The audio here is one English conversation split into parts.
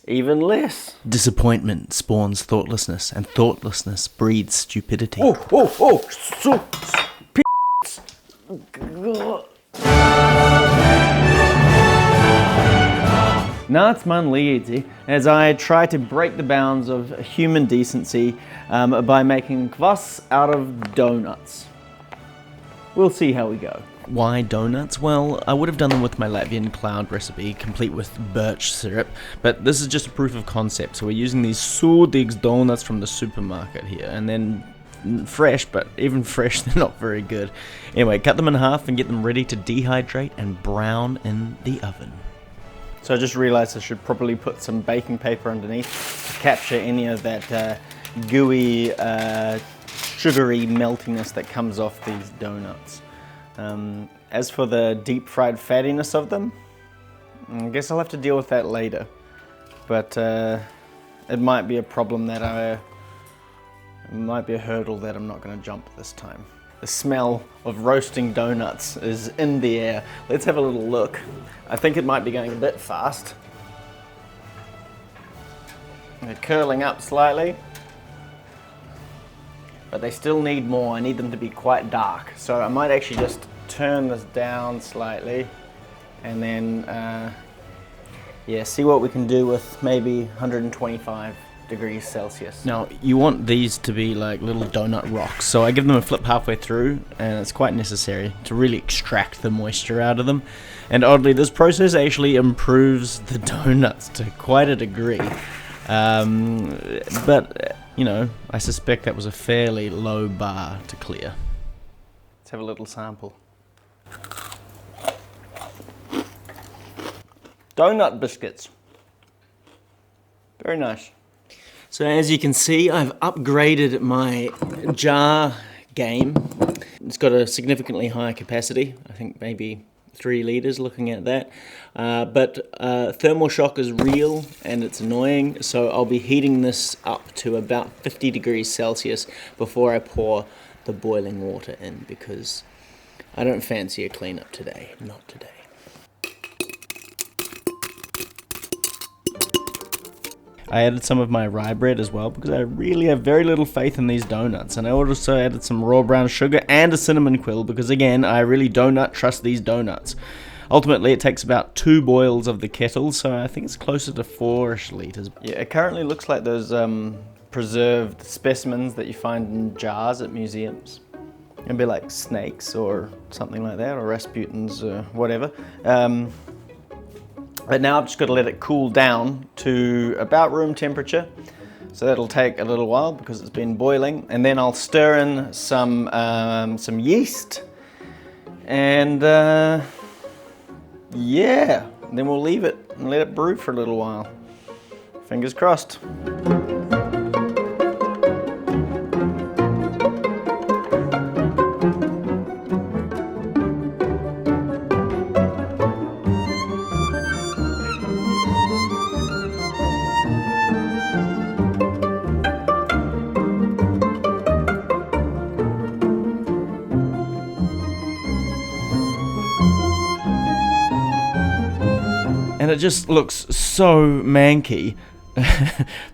even less. Disappointment spawns thoughtlessness, and thoughtlessness breeds stupidity. Nāc man līdzi as I try to break the bounds of human decency by making kvass out of doughnuts. We'll see how we go. Why doughnuts? Well, I would have done them with my Latvian cloud recipe, complete with birch syrup, but this is just a proof of concept. So we're using these sūdīgs doughnuts from the supermarket here, and then fresh, but even fresh, they're not very good. Anyway, cut them in half and get them ready to dehydrate and brown in the oven. So I just realized I should probably put some baking paper underneath to capture any of that gooey, sugary meltiness that comes off these donuts. As for the deep fried fattiness of them, I guess I'll have to deal with that later. But it might be a problem that it might be a hurdle that I'm not going to jump this time. The smell of roasting donuts is in the air. Let's have a little look. I think it might be going a bit fast. They're curling up slightly, but they still need more. I need them to be quite dark. So I might actually just turn this down slightly and then see what we can do with maybe 125 degrees Celsius. Now, you want these to be like little donut rocks, so I give them a flip halfway through, and it's quite necessary to really extract the moisture out of them. And oddly, this process actually improves the donuts to quite a degree. But, you know, I suspect that was a fairly low bar to clear. Let's have a little sample. Donut biscuits. Very nice. So as you can see, I've upgraded my jar game. It's got a significantly higher capacity, I think maybe 3 litres looking at that. But thermal shock is real and it's annoying, so I'll be heating this up to about 50 degrees Celsius before I pour the boiling water in, because I don't fancy a cleanup today, not today. I added some of my rye bread as well because I really have very little faith in these donuts, and I also added some raw brown sugar and a cinnamon quill because, again, I really do not trust these donuts. Ultimately, it takes about 2 boils of the kettle, so I think it's closer to 4-ish litres. Yeah, it currently looks like those preserved specimens that you find in jars at museums. It'd be like snakes or something like that, or Rasputins or whatever. But now I've just got to let it cool down to about room temperature. So that'll take a little while because it's been boiling. And then I'll stir in some yeast. And yeah, then we'll leave it and let it brew for a little while. Fingers crossed. And it just looks so manky.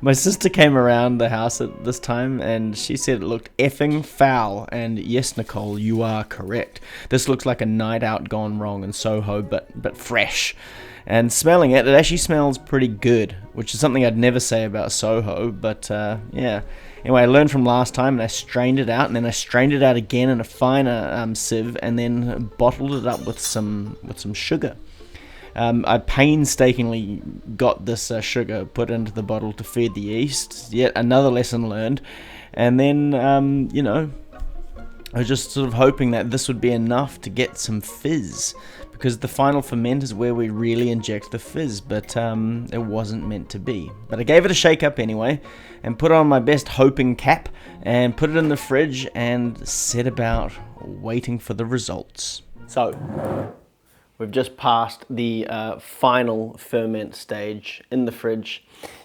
My sister came around the house at this time and she said it looked effing foul. And yes, Nicole, you are correct. This looks like a night out gone wrong in Soho, but fresh. And smelling it, it actually smells pretty good, which is something I'd never say about Soho, but yeah. Anyway, I learned from last time and I strained it out, and then I strained it out again in a finer sieve, and then bottled it up with some sugar. I painstakingly got this sugar put into the bottle to feed the yeast. Yet another lesson learned. And then, you know, I was just sort of hoping that this would be enough to get some fizz, because the final ferment is where we really inject the fizz, but it wasn't meant to be. But I gave it a shake up anyway, and put on my best hoping cap, and put it in the fridge, and set about waiting for the results. So, we've just passed the final ferment stage in the fridge.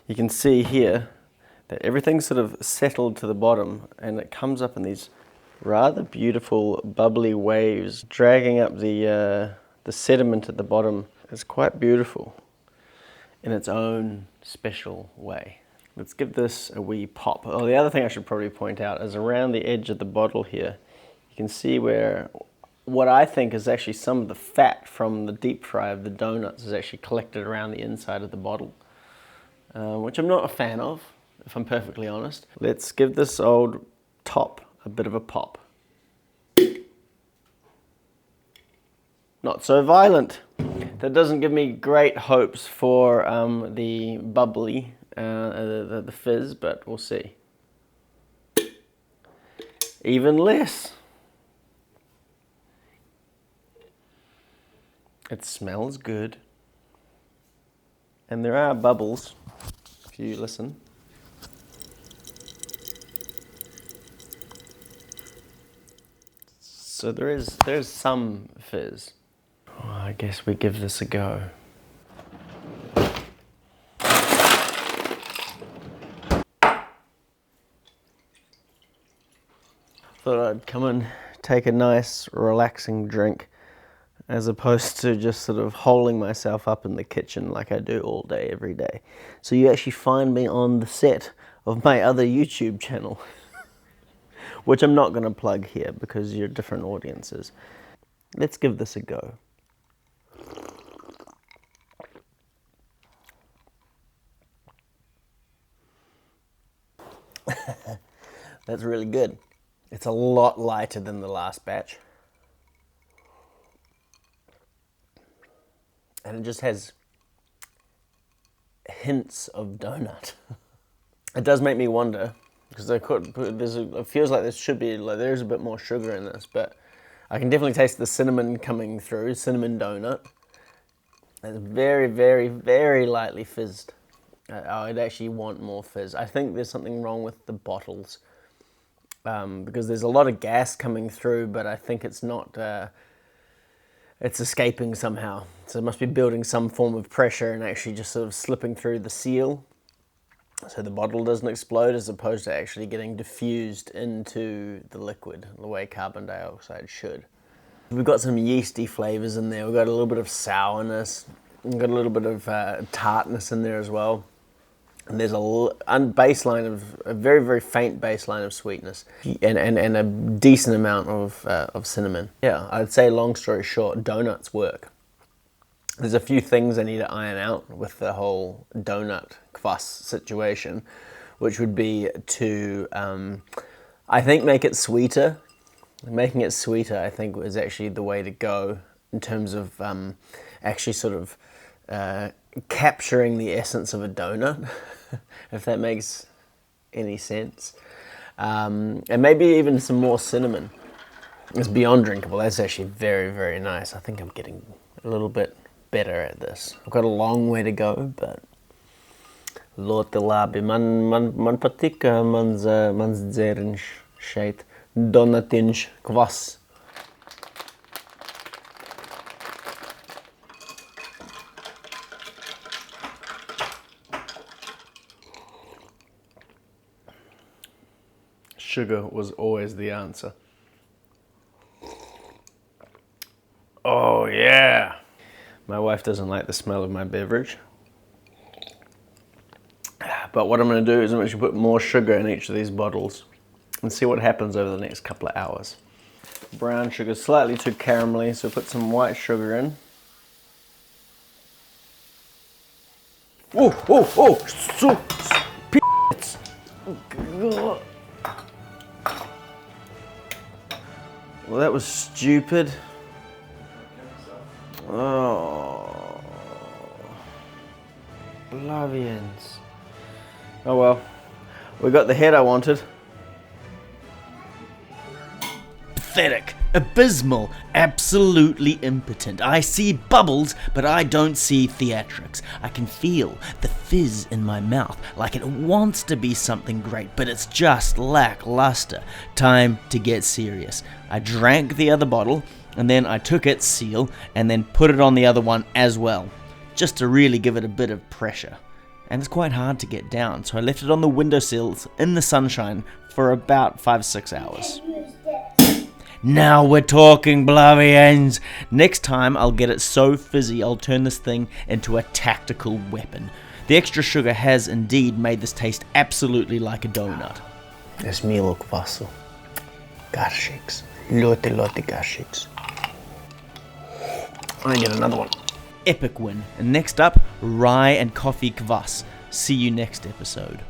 You can see here that everything's sort of settled to the bottom, and it comes up in these rather beautiful bubbly waves, dragging up the sediment at the bottom. It's quite beautiful. in its own special way. Let's give this a wee pop. Oh, the other thing I should probably point out is around the edge of the bottle here, you can see where what I think is actually some of the fat from the deep fry of the donuts is actually collected around the inside of the bottle, which I'm not a fan of, if I'm perfectly honest. Let's give this old top a bit of a pop. Not so violent. That doesn't give me great hopes for the bubbly, the fizz, but we'll see. Even less. It smells good. And there are bubbles, if you listen. So there's some fizz. Oh, I guess we give this a go. Thought I'd come and take a nice relaxing drink as opposed to just sort of holding myself up in the kitchen like I do all day, every day. So you actually find me on the set of my other YouTube channel, which I'm not going to plug here because you're different audiences. Let's give this a go. That's really good. It's a lot lighter than the last batch. And it just has hints of donut. It does make me wonder, because it feels like there's a bit more sugar in this, but I can definitely taste the cinnamon coming through, cinnamon donut. It's very, very, very lightly fizzed. I'd actually want more fizz. I think there's something wrong with the bottles, because there's a lot of gas coming through, but I think it's not, it's escaping somehow. So it must be building some form of pressure and actually just sort of slipping through the seal so the bottle doesn't explode, as opposed to actually getting diffused into the liquid the way carbon dioxide should. We've got some yeasty flavors in there. We've got a little bit of sourness. We've got a little bit of tartness in there as well. And there's a very, very faint baseline of sweetness and a decent amount of cinnamon. Yeah, I'd say, long story short, donuts work. There's a few things I need to iron out with the whole donut kvass situation, which would be to, I think, make it sweeter. Making it sweeter, I think, is actually the way to go in terms of actually sort of capturing the essence of a donut, if that makes any sense. And maybe even some more cinnamon. It's beyond drinkable. That's actually very, very nice. I think I'm getting a little bit better at this. I've got a long way to go, but Låt det labi. Man patika mans dzeriņš šeit. Donatiņš kvass. Sugar was always the answer. Oh yeah! My wife doesn't like the smell of my beverage. But what I'm going to do is I'm actually put more sugar in each of these bottles and see what happens over the next couple of hours. Brown sugar is slightly too caramelly, so put some white sugar in. So p***s. Well, that was stupid. Oh, latvians. Oh well, we got the head I wanted. Pathetic, abysmal, absolutely impotent. I see bubbles, but I don't see theatrics. I can feel the fizz in my mouth, like it wants to be something great, but it's just lackluster. Time to get serious. I drank the other bottle, and then I took its seal, and then put it on the other one as well, just to really give it a bit of pressure. And it's quite hard to get down, so I left it on the windowsills in the sunshine for about 5-6 hours. Now we're talking, Blavians. Next time I'll get it so fizzy I'll turn this thing into a tactical weapon. The extra sugar has indeed made this taste absolutely like a donut. Es mīlu kvasu. Garšīgs. Ļoti garšīgs. I get another one. Epic win. And next up, rye and coffee kvass. See you next episode.